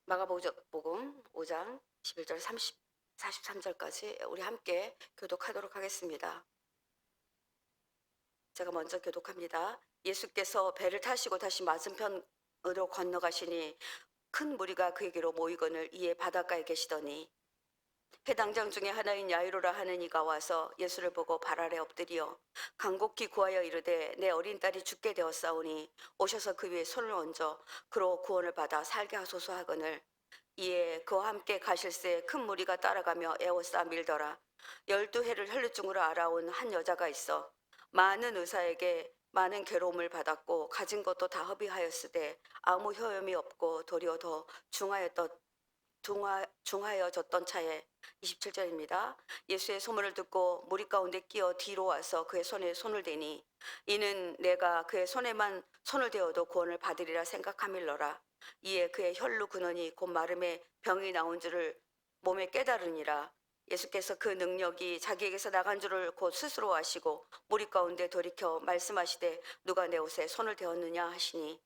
마가복음 5장 11절 43절까지 우리 함께 교독하도록 하겠습니다. 제가 먼저 교독합니다. 예수께서 배를 타시고 다시 맞은편으로 건너가시니 큰 무리가 그에게로 모이거늘 이에 바닷가에 계시더니 해당장 중에 하나인 야이로라 하는 이가 와서 예수를 보고 발 아래 엎드려 간곡히 구하여 이르되 내 어린 딸이 죽게 되었사오니 오셔서 그 위에 손을 얹어 그로 구원을 받아 살게 하소서 하거늘 이에 그와 함께 가실새 큰 무리가 따라가며 에워싸 밀더라. 12해를 혈루증으로 알아온 한 여자가 있어 많은 의사에게 많은 괴로움을 받았고 가진 것도 다 허비하였으되 아무 효험이 없고 도리어 더 중하여졌던 차에 27절입니다. 예수의 소문을 듣고 무리 가운데 끼어 뒤로 와서 그의 손에 손을 대니 이는 내가 그의 손에만 손을 대어도 구원을 받으리라 생각함일러라. 이에 그의 혈루 근원이 곧 마름에 병이 나온 줄을 몸에 깨달으니라. 예수께서 그 능력이 자기에게서 나간 줄을 곧 스스로 아시고 무리 가운데 돌이켜 말씀하시되 누가 내 옷에 손을 대었느냐 하시니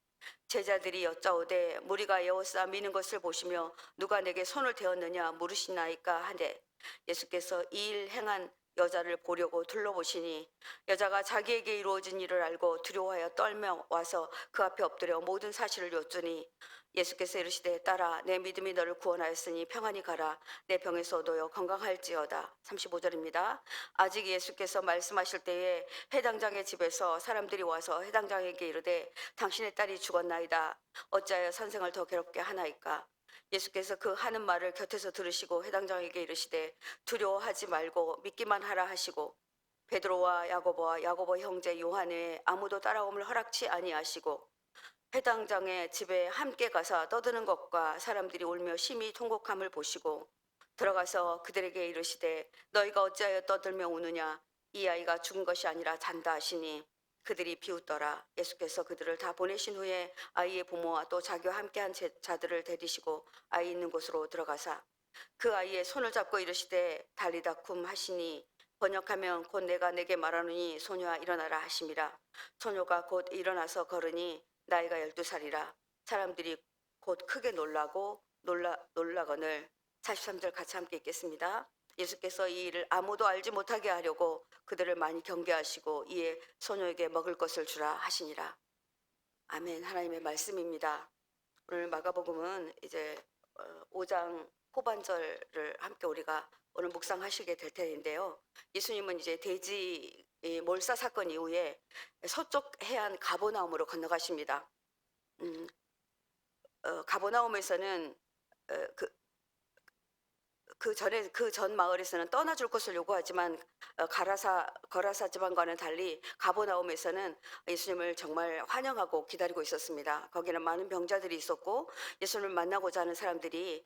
제자들이 여짜오되 무리가 에워싸 미는 것을 보시며 누가 내게 손을 대었느냐 물으시나이까 하되 예수께서 이 일 행한 여자를 보려고 둘러보시니 여자가 자기에게 이루어진 일을 알고 두려워하여 떨며 와서 그 앞에 엎드려 모든 사실을 여쭈니 예수께서 이르시되 딸아 내 믿음이 너를 구원하였으니 평안히 가라 내 병에서 얻어여 건강할지어다. 35절입니다. 아직 예수께서 말씀하실 때에 해당장의 집에서 사람들이 와서 해당장에게 이르되 당신의 딸이 죽었나이다. 어찌하여 선생을 더 괴롭게 하나이까. 예수께서 그 하는 말을 곁에서 들으시고 해당장에게 이르시되 두려워하지 말고 믿기만 하라 하시고 베드로와 야고보 형제 요한의 아무도 따라옴을 허락치 아니하시고 해당장의 집에 함께 가서 떠드는 것과 사람들이 울며 심히 통곡함을 보시고 들어가서 그들에게 이르시되 너희가 어찌하여 떠들며 우느냐 이 아이가 죽은 것이 아니라 잔다 하시니 그들이 비웃더라. 예수께서 그들을 다 보내신 후에 아이의 부모와 또 자기와 함께한 자들을 데리시고 아이 있는 곳으로 들어가사 그 아이의 손을 잡고 이르시되 달리다 쿰 하시니 번역하면 곧 내가 내게 말하노니 소녀아 일어나라 하심이라. 소녀가 곧 일어나서 걸으니 나이가 12살이라. 사람들이 곧 크게 놀라거늘 43절 같이 함께 읽겠습니다. 예수께서 이 일을 아무도 알지 못하게 하려고 그들을 많이 경계하시고 이에 소녀에게 먹을 것을 주라 하시니라. 아멘. 하나님의 말씀입니다. 오늘 마가복음은 이제 5장 후반절을 함께 우리가 오늘 묵상하시게 될 텐데요. 예수님은 이제 돼지 몰사 사건 이후에 서쪽 해안 가버나움으로 건너가십니다. 가버나움에서는 그 전 마을에서는 떠나줄 것을 요구하지만 거라사 지방과는 달리 가버나움에서는 예수님을 정말 환영하고 기다리고 있었습니다. 거기는 많은 병자들이 있었고 예수님을 만나고자 하는 사람들이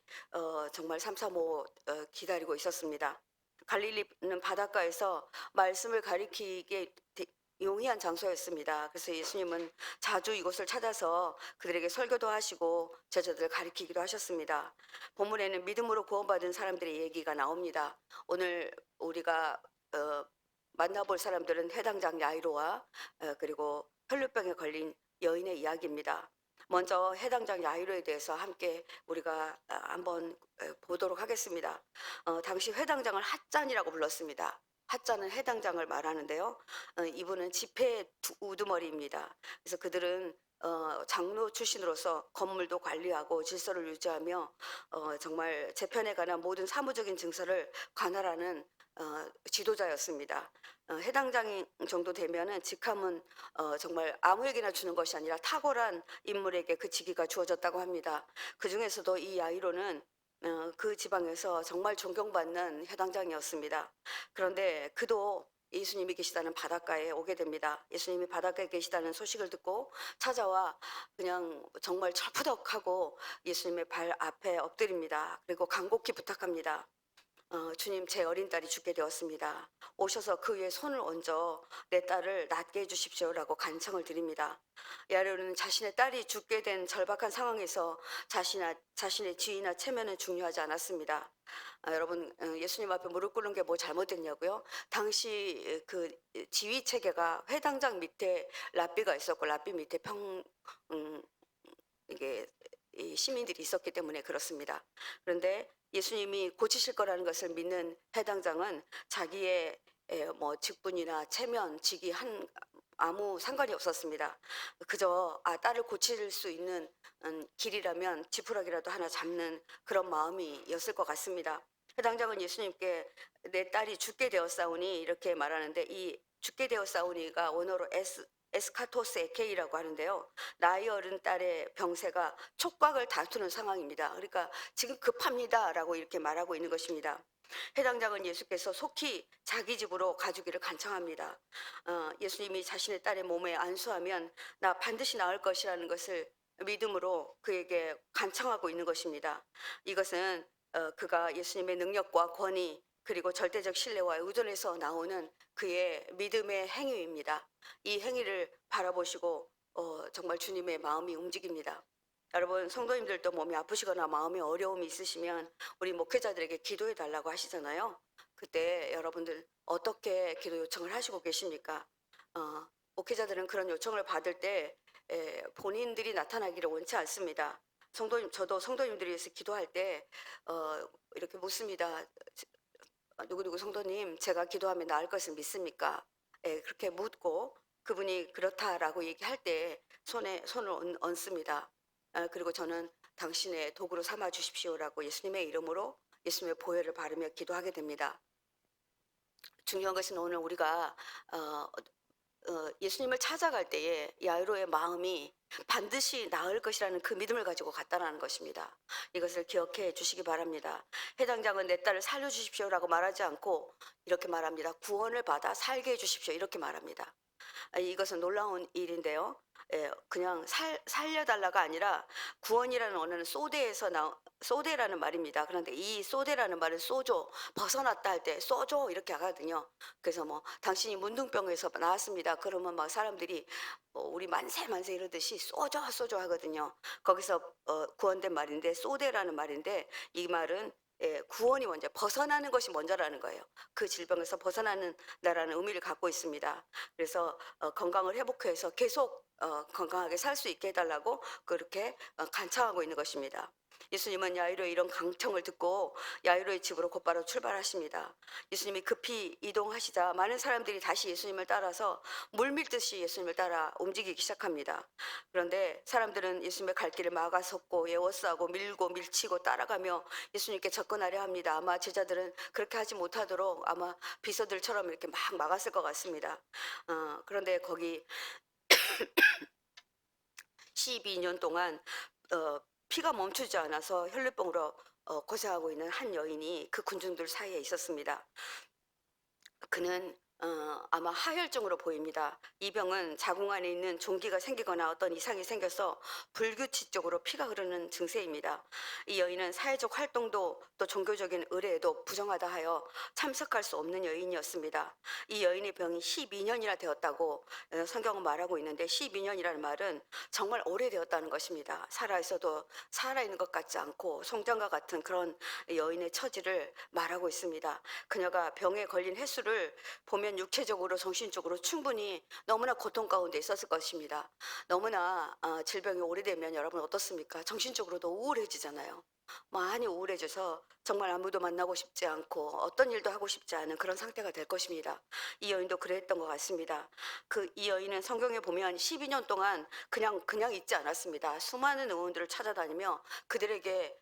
정말 삼삼오오 기다리고 있었습니다. 갈릴리는 바닷가에서 말씀을 가리키기에 용이한 장소였습니다. 그래서 예수님은 자주 이곳을 찾아서 그들에게 설교도 하시고 제자들을 가리키기도 하셨습니다. 본문에는 믿음으로 구원받은 사람들의 얘기가 나옵니다. 오늘 우리가 만나볼 사람들은 해당장 야이로와 그리고 혈루병에 걸린 여인의 이야기입니다. 먼저 해당장 야이로에 대해서 함께 우리가 한번 보도록 하겠습니다. 당시 해당장을 핫잔이라고 불렀습니다. 핫자는 해당장을 말하는데요. 이분은 집회 우두머리입니다. 그래서 그들은 장로 출신으로서 건물도 관리하고 질서를 유지하며 정말 재편에 관한 모든 사무적인 증서를 관할하는 지도자였습니다. 해당장 정도 되면은 직함은 정말 아무에게나 주는 것이 아니라 탁월한 인물에게 그 직위가 주어졌다고 합니다. 그 중에서도 이 야이로는 그 지방에서 정말 존경받는 해당장이었습니다. 그런데 그도 예수님이 계시다는 바닷가에 오게 됩니다. 예수님이 바닷가에 계시다는 소식을 듣고 찾아와 그냥 정말 철푸덕하고 예수님의 발 앞에 엎드립니다. 그리고 간곡히 부탁합니다. 주님, 제 어린 딸이 죽게 되었습니다. 오셔서 그 위에 손을 얹어 내 딸을 낫게 해주십시오라고 간청을 드립니다. 야이로는 자신의 딸이 죽게 된 절박한 상황에서 자신의 지위나 체면은 중요하지 않았습니다. 여러분, 예수님 앞에 무릎 꿇는 게 뭐 잘못됐냐고요? 당시 그 지위 체계가 회당장 밑에 랍비가 있었고 랍비 밑에 이게 이 시민들이 있었기 때문에 그렇습니다. 그런데 예수님이 고치실 거라는 것을 믿는 해당장은 자기의 뭐 직분이나 체면, 직위 아무 상관이 없었습니다. 그저 딸을 고칠 수 있는 길이라면 지푸라기라도 하나 잡는 그런 마음이었을 것 같습니다. 해당장은 예수님께 내 딸이 죽게 되었사오니 이렇게 말하는데, 이 죽게 되었사오니가 원어로 에스카토스 에케이라고 하는데요. 나이 어른 딸의 병세가 촉각을 다투는 상황입니다. 그러니까 지금 급합니다라고 이렇게 말하고 있는 것입니다. 해당장은 예수께서 속히 자기 집으로 가주기를 간청합니다. 예수님이 자신의 딸의 몸에 안수하면 나 반드시 나을 것이라는 것을 믿음으로 그에게 간청하고 있는 것입니다. 이것은 그가 예수님의 능력과 권위 그리고 절대적 신뢰와 의존에서 나오는 그의 믿음의 행위입니다. 이 행위를 바라보시고 정말 주님의 마음이 움직입니다. 여러분, 성도님들도 몸이 아프시거나 마음에 어려움이 있으시면 우리 목회자들에게 기도해 달라고 하시잖아요. 그때 여러분들 어떻게 기도 요청을 하시고 계십니까? 목회자들은 그런 요청을 받을 때 본인들이 나타나기를 원치 않습니다. 저도 성도님들을 위해서 기도할 때 이렇게 묻습니다. 누구누구 성도님, 제가 기도하면 나을 것을 믿습니까? 그렇게 묻고 그분이 그렇다라고 얘기할 때 손을 얹습니다. 그리고 저는 당신의 도구로 삼아 주십시오라고 예수님의 이름으로 예수님의 보혈을 바르며 기도하게 됩니다. 중요한 것은 오늘 우리가 예수님을 찾아갈 때에 야이로의 마음이 반드시 나을 것이라는 그 믿음을 가지고 갔다라는 것입니다. 이것을 기억해 주시기 바랍니다. 해당장은 내 딸을 살려주십시오라고 말하지 않고 이렇게 말합니다. 구원을 받아 살게 해주십시오 이렇게 말합니다. 이것은 놀라운 일인데요. 그냥 살려달라가 아니라 구원이라는 언어는 소대라는 말입니다. 그런데 이 소대라는 말은 소조, 벗어났다 할 때 소조 이렇게 하거든요. 그래서 뭐 당신이 문둥병에서 나왔습니다. 그러면 막 사람들이 우리 만세 만세 이러듯이 소조 하거든요. 거기서 구원된 말인데 소대라는 말인데, 이 말은 구원이 먼저, 벗어나는 것이 먼저라는 거예요. 그 질병에서 벗어나는 나라는 의미를 갖고 있습니다. 그래서 건강을 회복해서 계속 건강하게 살 수 있게 해달라고 그렇게 간청하고 있는 것입니다. 예수님은 야이로의 이런 강청을 듣고 야이로의 집으로 곧바로 출발하십니다. 예수님이 급히 이동하시자 많은 사람들이 다시 예수님을 따라서 물밀듯이 예수님을 따라 움직이기 시작합니다. 그런데 사람들은 예수님의 갈 길을 막아섰고 에워싸고 밀고 밀치고 따라가며 예수님께 접근하려 합니다. 아마 제자들은 그렇게 하지 못하도록 아마 비서들처럼 이렇게 막 막았을 것 같습니다. 그런데 거기 12년 동안 피가 멈추지 않아서 혈류병으로 고생하고 있는 한 여인이 그 군중들 사이에 있었습니다. 그는 아마 하혈증으로 보입니다. 이 병은 자궁 안에 있는 종기가 생기거나 어떤 이상이 생겨서 불규칙적으로 피가 흐르는 증세입니다. 이 여인은 사회적 활동도 또 종교적인 의례에도 부정하다 하여 참석할 수 없는 여인이었습니다. 이 여인의 병이 12년이나 되었다고 성경은 말하고 있는데, 12년이라는 말은 정말 오래되었다는 것입니다. 살아있어도 살아있는 것 같지 않고 송장과 같은 그런 여인의 처지를 말하고 있습니다. 그녀가 병에 걸린 횟수를 보면 육체적으로 정신적으로 충분히 너무나 고통 가운데 있었을 것입니다. 너무나 질병이 오래되면 여러분 어떻습니까? 정신적으로도 우울해지잖아요. 많이 우울해져서 정말 아무도 만나고 싶지 않고 어떤 일도 하고 싶지 않은 그런 상태가 될 것입니다. 이 여인도 그랬던 것 같습니다. 이 여인은 성경에 보면 12년 동안 그냥 있지 않았습니다. 수많은 의원들을 찾아다니며 그들에게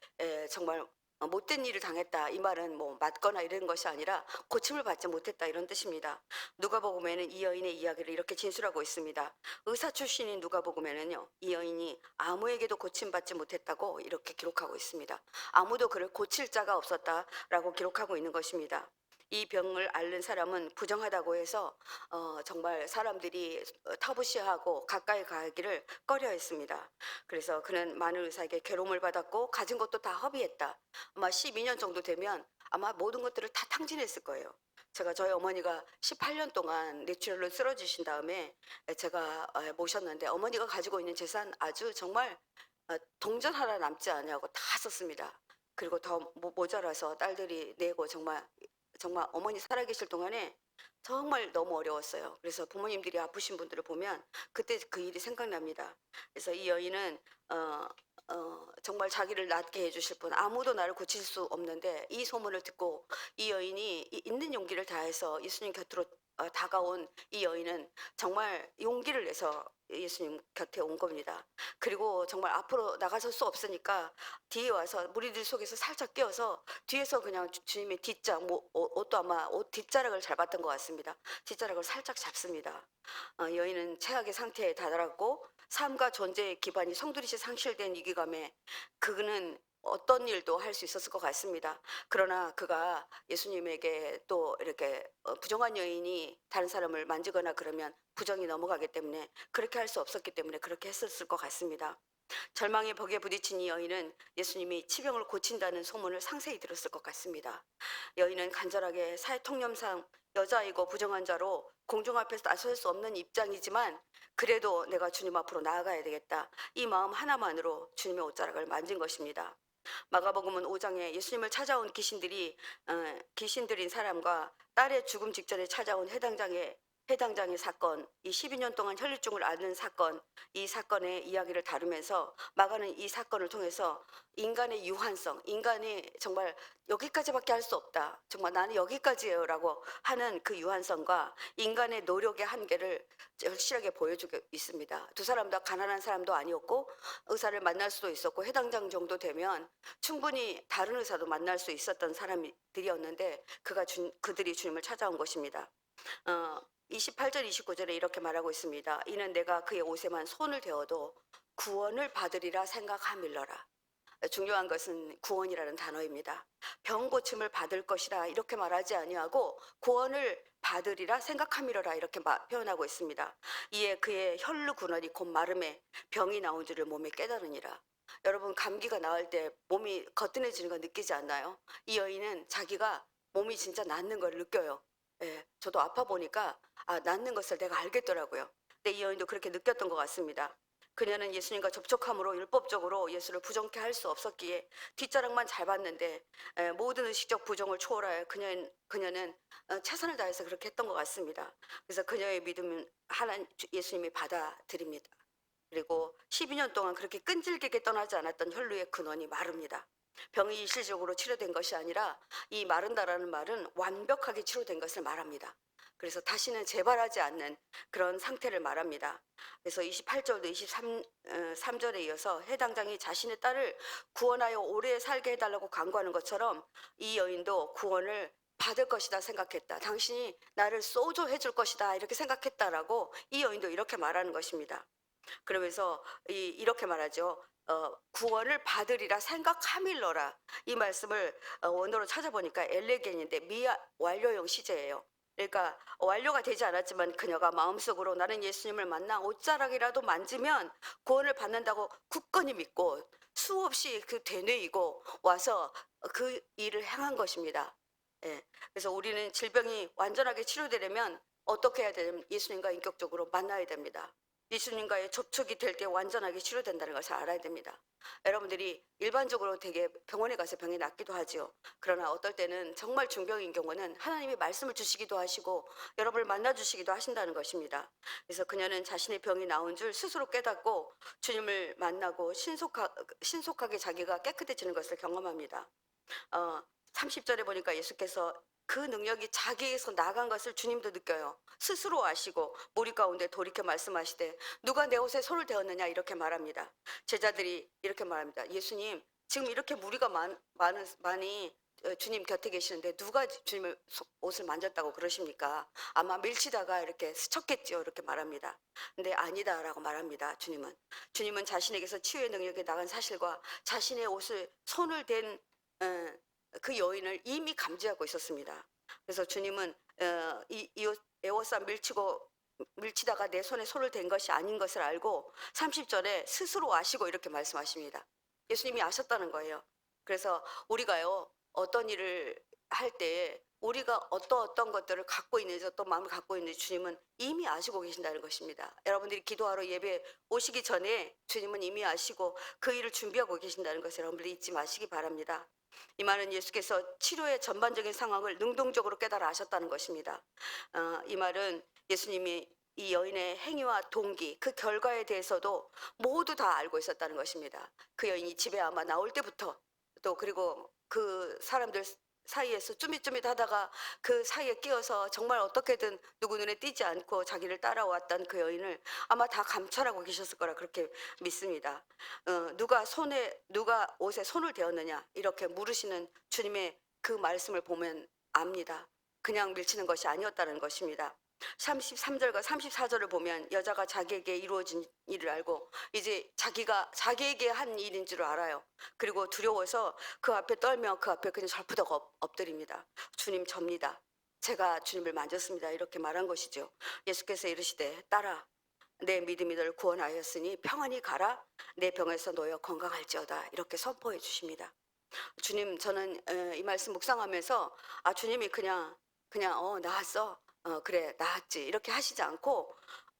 정말 못된 일을 당했다, 이 말은 뭐 맞거나 이런 것이 아니라 고침을 받지 못했다 이런 뜻입니다. 누가복음에는 이 여인의 이야기를 이렇게 진술하고 있습니다. 의사 출신인 누가복음에는요, 이 여인이 아무에게도 고침받지 못했다고 이렇게 기록하고 있습니다. 아무도 그를 고칠 자가 없었다라고 기록하고 있는 것입니다. 이 병을 앓는 사람은 부정하다고 해서 정말 사람들이 터부시하고 가까이 가기를 꺼려했습니다. 그래서 그는 많은 의사에게 괴로움을 받았고 가진 것도 다 허비했다. 아마 12년 정도 되면 아마 모든 것들을 다 탕진했을 거예요. 제가 저희 어머니가 18년 동안 뇌출혈로 쓰러지신 다음에 제가 모셨는데, 어머니가 가지고 있는 재산 아주 정말 동전 하나 남지 않냐고 다 썼습니다. 그리고 더 모자라서 딸들이 내고 정말 어머니 살아계실 동안에 정말 너무 어려웠어요. 그래서 부모님들이 아프신 분들을 보면 그때 그 일이 생각납니다. 그래서 이 여인은 어 정말 자기를 낫게 해 주실 분, 아무도 나를 고칠 수 없는데 이 소문을 듣고 이 여인이 있는 용기를 다해서 예수님 곁으로 다가온 이 여인은 정말 용기를 내서 예수님 곁에 온 겁니다. 그리고 정말 앞으로 나가설 수 없으니까 뒤에 와서 무리들 속에서 살짝 끼어서 뒤에서 그냥 주님의 뒷장, 뭐 옷도 아마 옷 뒷자락을 잘 봤던 것 같습니다. 뒷자락을 살짝 잡습니다. 여인은 최악의 상태에 다다랐고 삶과 존재의 기반이 송두리째 상실된 위기감에 그는 어떤 일도 할 수 있었을 것 같습니다. 그러나 그가 예수님에게 또 이렇게 부정한 여인이 다른 사람을 만지거나 그러면 부정이 넘어가기 때문에 그렇게 할 수 없었기 때문에 그렇게 했었을 것 같습니다. 절망의 벽에 부딪힌 이 여인은 예수님이 치병을 고친다는 소문을 상세히 들었을 것 같습니다. 여인은 간절하게 사회 통념상 여자이고 부정한 자로 공중 앞에서 나설 수 없는 입장이지만 그래도 내가 주님 앞으로 나아가야 되겠다. 이 마음 하나만으로 주님의 옷자락을 만진 것입니다. 마가복음은 5장에 예수님을 찾아온 귀신들인 사람과 딸의 죽음 직전에 찾아온 해당장의 사건, 이 12년 동안 혈류증을 앓는 사건, 이 사건의 이야기를 다루면서 마가는 이 사건을 통해서 인간의 유한성, 인간이 정말 여기까지밖에 할 수 없다. 정말 나는 여기까지예요라고 하는 그 유한성과 인간의 노력의 한계를 절실하게 보여주고 있습니다. 두 사람 다 가난한 사람도 아니었고 의사를 만날 수도 있었고 해당장 정도 되면 충분히 다른 의사도 만날 수 있었던 사람들이었는데 그들이 주님을 찾아온 것입니다. 28절 29절에 이렇게 말하고 있습니다. 이는 내가 그의 옷에만 손을 대어도 구원을 받으리라 생각함일러라. 중요한 것은 구원이라는 단어입니다. 병 고침을 받을 것이라 이렇게 말하지 아니하고 구원을 받으리라 생각함이러라 이렇게 표현하고 있습니다. 이에 그의 혈루 근원이 곧 마름에 병이 나온 줄을 몸에 깨달으니라. 여러분 감기가 나을 때 몸이 거뜬해지는 거 느끼지 않나요? 이 여인은 자기가 몸이 진짜 낫는 걸 느껴요. 예, 저도 아파 보니까 낫는 것을 내가 알겠더라고요. 근데 이 여인도 그렇게 느꼈던 것 같습니다. 그녀는 예수님과 접촉함으로 율법적으로 예수를 부정케 할 수 없었기에 뒷자락만 잘 봤는데 모든 의식적 부정을 초월하여 그녀는 최선을 다해서 그렇게 했던 것 같습니다. 그래서 그녀의 믿음은 예수님이 받아들입니다. 그리고 12년 동안 그렇게 끈질기게 떠나지 않았던 혈루의 근원이 마릅니다. 병이 일시적으로 치료된 것이 아니라 이 마른다라는 말은 완벽하게 치료된 것을 말합니다. 그래서 다시는 재발하지 않는 그런 상태를 말합니다. 그래서 28절도 23절에 이어서 해당장이 자신의 딸을 구원하여 오래 살게 해달라고 간구하는 것처럼 이 여인도 구원을 받을 것이다 생각했다. 당신이 나를 소조해 줄 것이다 이렇게 생각했다라고 이 여인도 이렇게 말하는 것입니다. 그러면서 이렇게 말하죠. 구원을 받으리라 생각함일러라. 이 말씀을 원어로 찾아보니까 엘레겐인데 미아 완료형 시제예요. 그러니까 완료가 되지 않았지만 그녀가 마음속으로 나는 예수님을 만나 옷자락이라도 만지면 구원을 받는다고 굳건히 믿고 수없이 그 되뇌이고 와서 그 일을 행한 것입니다. 예. 그래서 우리는 질병이 완전하게 치료되려면 어떻게 해야 되냐면 예수님과 인격적으로 만나야 됩니다. 예수님과의 접촉이 될 때 완전하게 치료된다는 것을 알아야 됩니다. 여러분들이 일반적으로 되게 병원에 가서 병이 낫기도 하지요. 그러나 어떨 때는 정말 중병인 경우는 하나님이 말씀을 주시기도 하시고 여러분을 만나주시기도 하신다는 것입니다. 그래서 그녀는 자신의 병이 나온 줄 스스로 깨닫고 주님을 만나고 신속하게 자기가 깨끗해지는 것을 경험합니다. 30절에 보니까 예수께서 그 능력이 자기에서 나간 것을 주님도 느껴요. 스스로 아시고 무리 가운데 돌이켜 말씀하시되 누가 내 옷에 손을 대었느냐 이렇게 말합니다. 제자들이 이렇게 말합니다. 예수님 지금 이렇게 무리가 많이 주님 곁에 계시는데 누가 주님의 옷을 만졌다고 그러십니까? 아마 밀치다가 이렇게 스쳤겠죠 이렇게 말합니다. 근데 아니다라고 말합니다. 주님은 자신에게서 치유의 능력이 나간 사실과 자신의 옷을 손을 댄 그 여인을 이미 감지하고 있었습니다. 그래서 주님은 이 에워싸 밀치다가 내 손에 손을 댄 것이 아닌 것을 알고 30절에 스스로 아시고 이렇게 말씀하십니다. 예수님이 아셨다는 거예요. 그래서 우리가요 어떤 일을 할 때 우리가 어떤 것들을 갖고 있는지 어떤 마음을 갖고 있는지 주님은 이미 아시고 계신다는 것입니다. 여러분들이 기도하러 예배 오시기 전에 주님은 이미 아시고 그 일을 준비하고 계신다는 것을 여러분들이 잊지 마시기 바랍니다. 이 말은 예수께서 치료의 전반적인 상황을 능동적으로 깨달아 아셨다는 것입니다. 이 말은 예수님이 이 여인의 행위와 동기, 그 결과에 대해서도 모두 다 알고 있었다는 것입니다. 그 여인이 집에 아마 나올 때부터 또 그리고 그 사람들 사이에서 쭈밋쭈밋 하다가 그 사이에 끼어서 정말 어떻게든 누구 눈에 띄지 않고 자기를 따라왔던 그 여인을 아마 다 감찰하고 계셨을 거라 그렇게 믿습니다. 누가 옷에 손을 대었느냐 이렇게 물으시는 주님의 그 말씀을 보면 압니다. 그냥 밀치는 것이 아니었다는 것입니다. 33절과 34절을 보면 여자가 자기에게 이루어진 일을 알고 이제 자기에게 한 일인 줄 알아요. 그리고 두려워서 그 앞에 떨며 그 앞에 그냥 절푸덕 엎드립니다. 주님 접니다. 제가 주님을 만졌습니다. 이렇게 말한 것이죠. 예수께서 이르시되 딸아 내 믿음이 널 구원하였으니 평안히 가라 내 병에서 놓여 건강할지어다 이렇게 선포해 주십니다. 주님 저는 이 말씀 묵상하면서 주님이 그냥 나았어 그래 나았지 이렇게 하시지 않고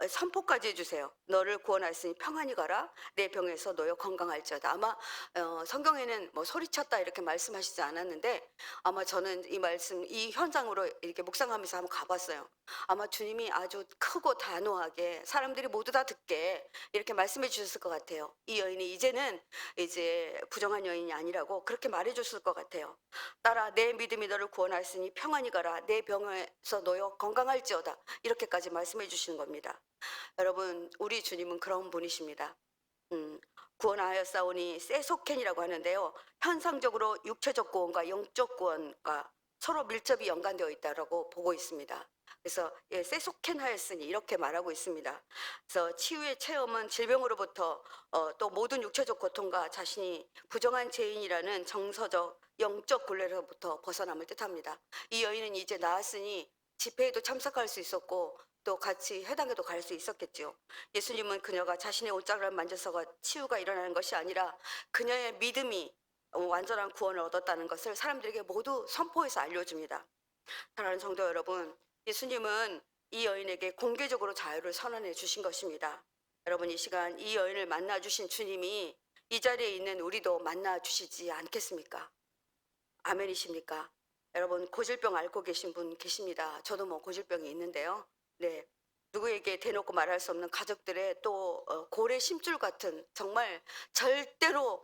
선포까지 해주세요. 너를 구원하였으니 평안히 가라 내 병에서 놓여 건강할지어다. 아마 성경에는 뭐 소리쳤다 이렇게 말씀하시지 않았는데 아마 저는 이 말씀 이 현장으로 이렇게 묵상하면서 한번 가봤어요. 아마 주님이 아주 크고 단호하게 사람들이 모두 다 듣게 이렇게 말씀해 주셨을 것 같아요. 이 여인이 이제는 이제 부정한 여인이 아니라고 그렇게 말해 줬을 것 같아요. 딸아 내 믿음이 너를 구원하였으니 평안히 가라 내 병에서 놓여 건강할지어다 이렇게까지 말씀해 주시는 겁니다. 여러분 우리 주님은 그런 분이십니다. 구원하였사오니 세소켄이라고 하는데요. 현상적으로 육체적 구원과 영적 구원과 서로 밀접이 연관되어 있다고 보고 있습니다. 그래서 세소켄 하였으니 이렇게 말하고 있습니다. 그래서 치유의 체험은 질병으로부터 또 모든 육체적 고통과 자신이 부정한 죄인이라는 정서적 영적 굴레로부터 벗어남을 뜻합니다. 이 여인은 이제 나았으니 집회에도 참석할 수 있었고 또 같이 회당에도 갈 수 있었겠죠. 예수님은 그녀가 자신의 옷자락을 만져서가 치유가 일어나는 것이 아니라 그녀의 믿음이 완전한 구원을 얻었다는 것을 사람들에게 모두 선포해서 알려줍니다. 사랑하는 성도 여러분, 예수님은 이 여인에게 공개적으로 자유를 선언해 주신 것입니다. 여러분 이 시간 이 여인을 만나 주신 주님이 이 자리에 있는 우리도 만나 주시지 않겠습니까? 아멘이십니까? 여러분 고질병 앓고 계신 분 계십니다. 저도 뭐 고질병이 있는데요. 네. 누구에게 대놓고 말할 수 없는 가족들의 또 고래 심줄 같은 정말 절대로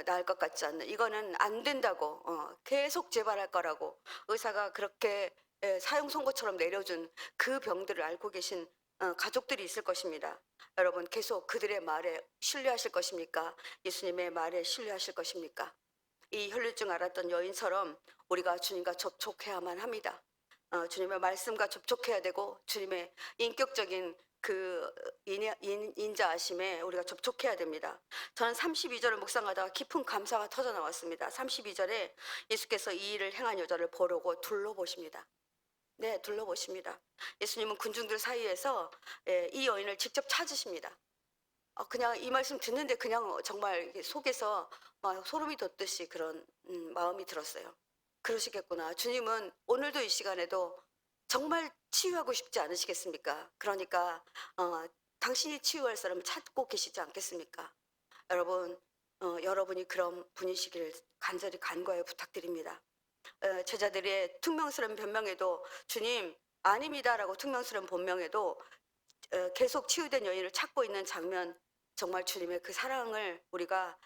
나을 것 같지 않는 이거는 안 된다고 계속 재발할 거라고 의사가 그렇게 사형 선고처럼 내려준 그 병들을 앓고 계신 가족들이 있을 것입니다. 여러분 계속 그들의 말에 신뢰하실 것입니까? 예수님의 말에 신뢰하실 것입니까? 이 혈류증 앓았던 여인처럼 우리가 주님과 접촉해야만 합니다. 주님의 말씀과 접촉해야 되고 주님의 인격적인 그 인자하심에 우리가 접촉해야 됩니다. 저는 32절을 묵상하다가 깊은 감사가 터져 나왔습니다. 32절에 예수께서 이 일을 행한 여자를 보려고 둘러보십니다. 네, 둘러보십니다. 예수님은 군중들 사이에서 이 여인을 직접 찾으십니다. 그냥 이 말씀 듣는데 그냥 정말 속에서 막 소름이 돋듯이 그런 마음이 들었어요. 그러시겠구나. 주님은 오늘도 이 시간에도 정말 치유하고 싶지 않으시겠습니까? 그러니까 당신이 치유할 사람을 찾고 계시지 않겠습니까? 여러분, 여러분이 그런 분이시길 간절히 간과해 부탁드립니다. 제자들의 퉁명스러운 변명에도 주님 아닙니다라고 퉁명스러운 본명에도 계속 치유된 여인을 찾고 있는 장면 정말 주님의 그 사랑을 우리가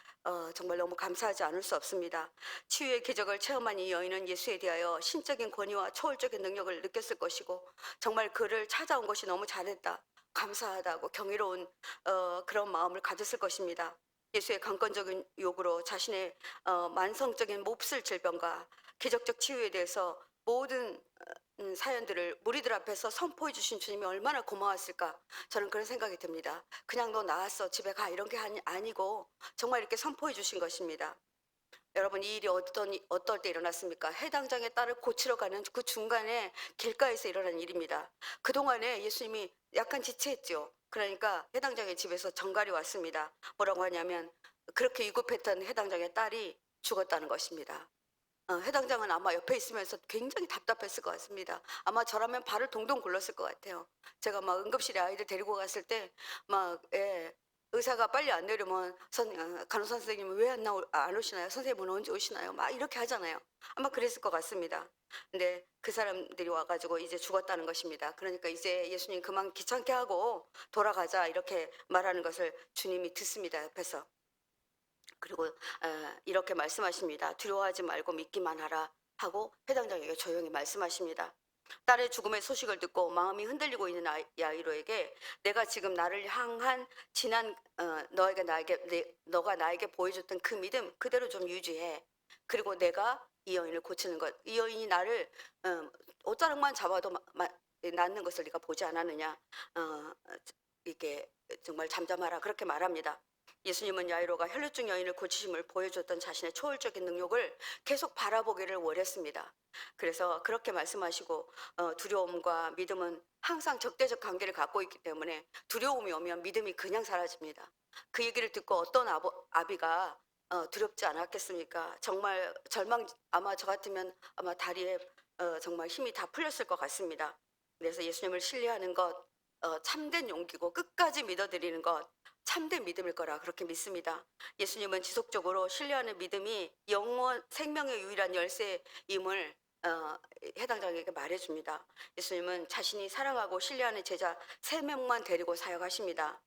정말 너무 감사하지 않을 수 없습니다. 치유의 기적을 체험한 이 여인은 예수에 대하여 신적인 권위와 초월적인 능력을 느꼈을 것이고 정말 그를 찾아온 것이 너무 잘했다. 감사하다고 경이로운 그런 마음을 가졌을 것입니다. 예수의 강권적인 요구로 자신의 만성적인 몹쓸 질병과 기적적 치유에 대해서 모든 사연들을 무리들 앞에서 선포해 주신 주님이 얼마나 고마웠을까 저는 그런 생각이 듭니다. 그냥 너 나왔어 집에 가 이런 게 아니고 정말 이렇게 선포해 주신 것입니다. 여러분 이 일이 어떨 때 일어났습니까? 해당장의 딸을 고치러 가는 그 중간에 길가에서 일어난 일입니다. 그동안에 예수님이 약간 지체했죠. 그러니까 해당장의 집에서 정갈이 왔습니다. 뭐라고 하냐면 그렇게 위급했던 해당장의 딸이 죽었다는 것입니다. 해당장은 아마 옆에 있으면서 굉장히 답답했을 것 같습니다. 아마 저라면 발을 동동 굴렀을 것 같아요. 제가 막 응급실에 아이들 데리고 갔을 때 막 예. 의사가 빨리 안 내려면 간호사 선생님은 왜 안 오시나요? 선생님은 언제 오시나요? 막 이렇게 하잖아요. 아마 그랬을 것 같습니다. 근데 그 사람들이 와 가지고 이제 죽었다는 것입니다. 그러니까 이제 예수님 그만 귀찮게 하고 돌아가자 이렇게 말하는 것을 주님이 듣습니다, 옆에서. 그리고 이렇게 말씀하십니다. 두려워하지 말고 믿기만 하라 하고 회당장에게 조용히 말씀하십니다. 딸의 죽음의 소식을 듣고 마음이 흔들리고 있는 야이로에게 내가 지금 나를 향한 지난 너가 나에게 보여줬던 그 믿음 그대로 좀 유지해. 그리고 내가 이 여인을 고치는 것. 이 여인이 나를 옷자락만 잡아도 낫는 것을 네가 보지 않았느냐. 어, 이게 정말 잠잠하라 그렇게 말합니다. 예수님은 야이로가 혈루증 여인을 고치심을 보여줬던 자신의 초월적인 능력을 계속 바라보기를 원했습니다. 그래서 그렇게 말씀하시고 두려움과 믿음은 항상 적대적 관계를 갖고 있기 때문에 두려움이 오면 믿음이 그냥 사라집니다. 그 얘기를 듣고 어떤 아비가 두렵지 않았겠습니까? 정말 아마 저 같으면 아마 다리에 정말 힘이 다 풀렸을 것 같습니다. 그래서 예수님을 신뢰하는 것, 참된 용기고 끝까지 믿어드리는 것, 참된 믿음일 거라 그렇게 믿습니다. 예수님은 지속적으로 신뢰하는 믿음이 영원 생명의 유일한 열쇠임을 해당자에게 말해줍니다. 예수님은 자신이 사랑하고 신뢰하는 제자 3명만 데리고 사역하십니다.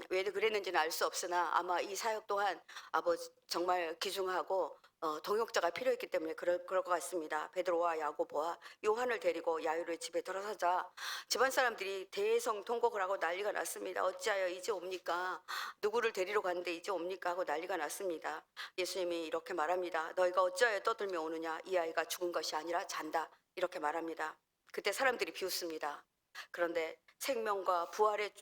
왜 그랬는지는 알 수 없으나 아마 이 사역 또한 아버지 정말 귀중하고 동역자가 필요했기 때문에 그럴 것 같습니다. 베드로와 야고보와 요한을 데리고 야이로의 집에 들어서자 집안 사람들이 대성통곡을 하고 난리가 났습니다. 어찌하여 이제 옵니까? 누구를 데리러 갔는데 이제 옵니까? 하고 난리가 났습니다. 예수님이 이렇게 말합니다. 너희가 어찌하여 떠들며 오느냐? 이 아이가 죽은 것이 아니라 잔다. 이렇게 말합니다. 그때 사람들이 비웃습니다. 그런데 생명과 부활의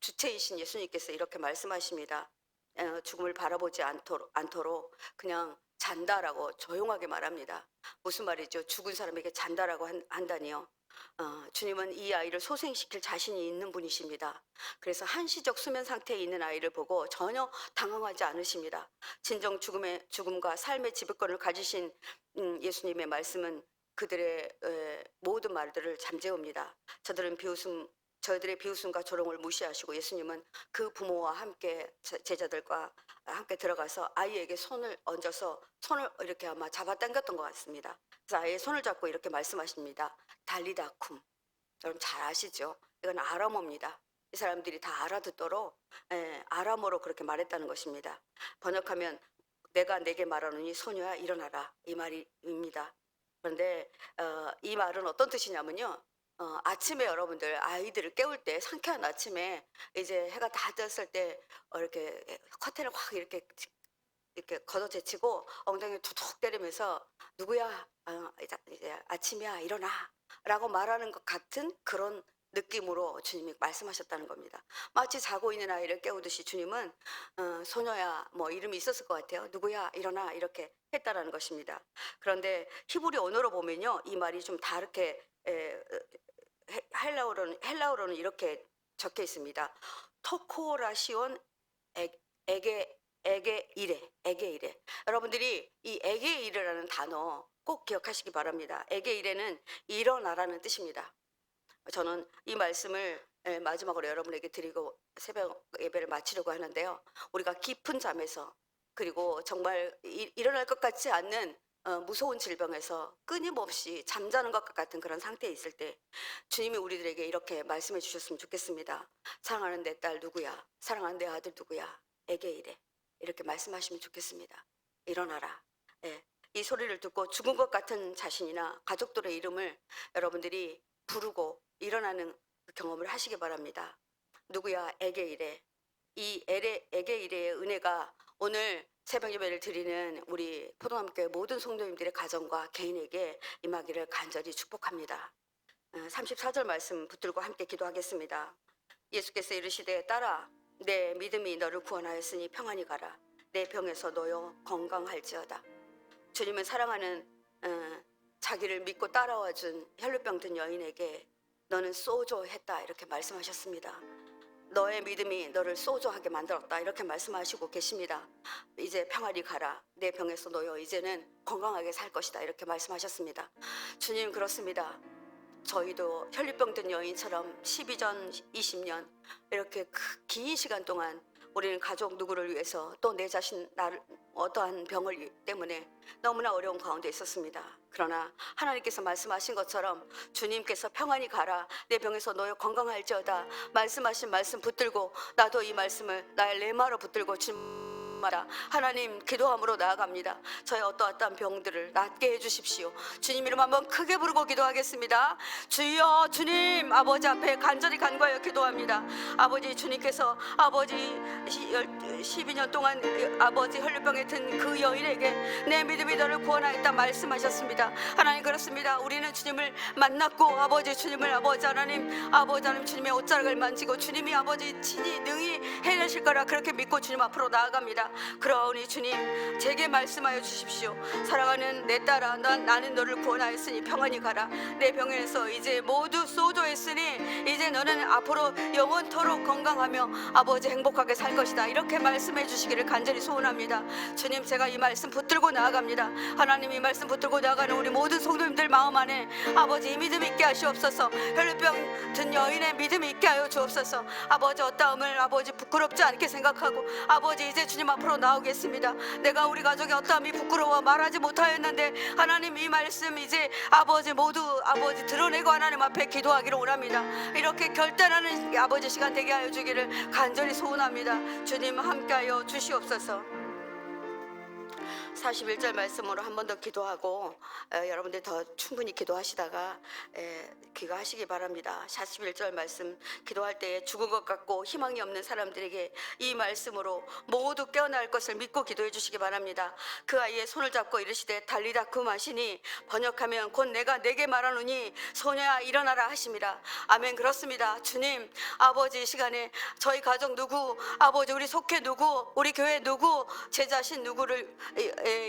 주체이신 예수님께서 이렇게 말씀하십니다. 죽음을 바라보지 않도록 그냥 잔다라고 조용하게 말합니다. 무슨 말이죠? 죽은 사람에게 잔다라고 한다니요. 주님은 이 아이를 소생시킬 자신이 있는 분이십니다. 그래서 한시적 수면 상태에 있는 아이를 보고 전혀 당황하지 않으십니다. 진정 죽음과 삶의 지배권을 가지신 예수님의 말씀은 그들의 모든 말들을 잠재웁니다. 저희들의 비웃음과 조롱을 무시하시고 예수님은 그 부모와 함께 제자들과 함께 들어가서 아이에게 손을 얹어서 손을 이렇게 아마 잡아당겼던 것 같습니다. 그래서 아이의 손을 잡고 이렇게 말씀하십니다. 달리다쿰. 여러분 잘 아시죠? 이건 아람어입니다. 이 사람들이 다 알아듣도록 아람어로 그렇게 말했다는 것입니다. 번역하면 내가 내게 말하노니 소녀야 일어나라 이 말입니다. 그런데 이 말은 어떤 뜻이냐면요. 아침에 여러분들 아이들을 깨울 때 상쾌한 아침에 이제 해가 다 떴을 때 이렇게 커튼을 확 이렇게 걷어제치고 엉덩이를 툭툭 때리면서 누구야? 이제 아침이야 일어나라고 말하는 것 같은 그런 느낌으로 주님이 말씀하셨다는 겁니다. 마치 자고 있는 아이를 깨우듯이 주님은 소녀야 뭐 이름이 있었을 것 같아요. 누구야 일어나 이렇게 했다라는 것입니다. 그런데 히브리 언어로 보면요 이 말이 좀 다르게 헬라어로는 이렇게 적혀 있습니다. 토코라시온 에게 이레. 여러분들이 이 에게 이레라는 단어 꼭 기억하시기 바랍니다. 에게 이레는 일어나라는 뜻입니다. 저는 이 말씀을 마지막으로 여러분에게 드리고 새벽 예배를 마치려고 하는데요. 우리가 깊은 잠에서 그리고 정말 일어날 것 같지 않는 무서운 질병에서 끊임없이 잠자는 것 같은 그런 상태에 있을 때 주님이 우리들에게 이렇게 말씀해 주셨으면 좋겠습니다. 사랑하는 내 딸 누구야? 사랑하는 내 아들 누구야? 에게 이래. 이렇게 말씀하시면 좋겠습니다. 일어나라. 예. 이 소리를 듣고 죽은 것 같은 자신이나 가족들의 이름을 여러분들이 부르고 일어나는 경험을 하시기 바랍니다. 누구야? 에게 이래. 이 에게 이래의 은혜가 오늘 새벽 예배를 드리는 우리 포도나무교회 모든 성도님들의 가정과 개인에게 임하기를 간절히 축복합니다. 34절 말씀 붙들고 함께 기도하겠습니다. 예수께서 이르시되 딸아 내 믿음이 너를 구원하였으니 평안히 가라. 내 병에서 놓여 건강할지어다. 주님은 사랑하는 자기를 믿고 따라와준 혈루병 든 여인에게 너는 쏘조 했다 이렇게 말씀하셨습니다. 너의 믿음이 너를 소조하게 만들었다 이렇게 말씀하시고 계십니다. 이제 평안히 가라. 내 병에서 놓여 이제는 건강하게 살 것이다 이렇게 말씀하셨습니다. 주님 그렇습니다. 저희도 혈류병 든 여인처럼 12전 20년 이렇게 긴 시간 동안 우리는 가족 누구를 위해서 또 내 자신 나를 어떠한 병을 때문에 너무나 어려운 가운데 있었습니다. 그러나 하나님께서 말씀하신 것처럼 주님께서 평안히 가라 내 병에서 너여 건강할지어다 말씀하신 말씀 붙들고 나도 이 말씀을 나의 레마로 붙들고 주님마다 하나님 기도함으로 나아갑니다. 저의 어떠한 병들을 낫게 해주십시오. 주님 이름 한번 크게 부르고 기도하겠습니다. 주여 주님 아버지 앞에 간절히 간구하여 기도합니다. 아버지 주님께서 아버지 12년 동안 아버지 혈류병에 든 그 여인에게 내 믿음이 너를 구원하였다 말씀하셨습니다. 하나님 그렇습니다. 우리는 주님을 만났고 아버지 주님을 아버지 하나님 주님의 옷자락을 만지고 주님이 아버지 친히 능히 해내실 거라 그렇게 믿고 주님 앞으로 나아갑니다. 그러하오니 주님 제게 말씀하여 주십시오. 사랑하는 내 딸아 나는 너를 구원하였으니 평안히 가라. 내 병에서 이제 모두 소조했으니 이제 너는 앞으로 영원토록 건강하며 아버지 행복하게 살 것이다 이렇게 말씀해 주시기를 간절히 소원합니다. 주님 제가 이 말씀 붙들고 나아갑니다. 하나님 이 말씀 붙들고 나가는 우리 모든 성도님들 마음 안에 아버지 이 믿음 있게 하시옵소서. 혈류병 든 여인의 믿음 있게 하여 주옵소서. 아버지 어떠함을 아버지 부끄럽지 않게 생각하고 아버지 이제 주님 앞으로 나오겠습니다. 내가 우리 가족의 어떠함이 부끄러워 말하지 못하였는데 하나님 이 말씀 이제 아버지 모두 아버지 드러내고 하나님 앞에 기도하기를 원합니다. 이렇게 결단하는 아버지 시간 되게 하여 주기를 간절히 소원합니다. 주님 함께하여 주시옵소서. 41절 말씀으로 한 번 더 기도하고 여러분들 더 충분히 기도하시다가 귀가하시기 바랍니다. 41절 말씀 기도할 때 죽은 것 같고 희망이 없는 사람들에게 이 말씀으로 모두 깨어날 것을 믿고 기도해 주시기 바랍니다. 그 아이의 손을 잡고 이르시되 달리다 쿰하시니 번역하면 곧 내가 내게 말하노니 소녀야 일어나라 하십니다. 아멘. 그렇습니다. 주님 아버지 이 시간에 저희 가족 누구 아버지 우리 속해 누구 우리 교회 누구 제 자신 누구를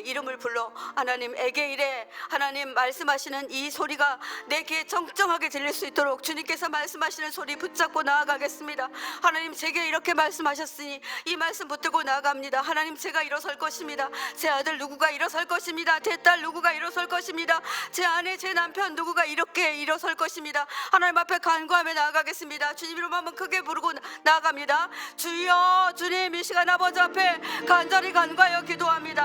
이름을 불러 하나님 에게일에 하나님 말씀하시는 이 소리가 내 귀에 정정하게 들릴 수 있도록 주님께서 말씀하시는 소리 붙잡고 나아가겠습니다. 하나님 제게 이렇게 말씀하셨으니 이 말씀 붙들고 나아갑니다. 하나님 제가 일어설 것입니다. 제 아들 누구가 일어설 것입니다. 제 딸 누구가 일어설 것입니다. 제 아내 제 남편 누구가 이렇게 일어설 것입니다. 하나님 앞에 간구하며 나아가겠습니다. 주님 이름 한번 크게 부르고 나아갑니다. 주여 주님 이 시간 아버지 앞에 간절히 간구하여 기도합니다.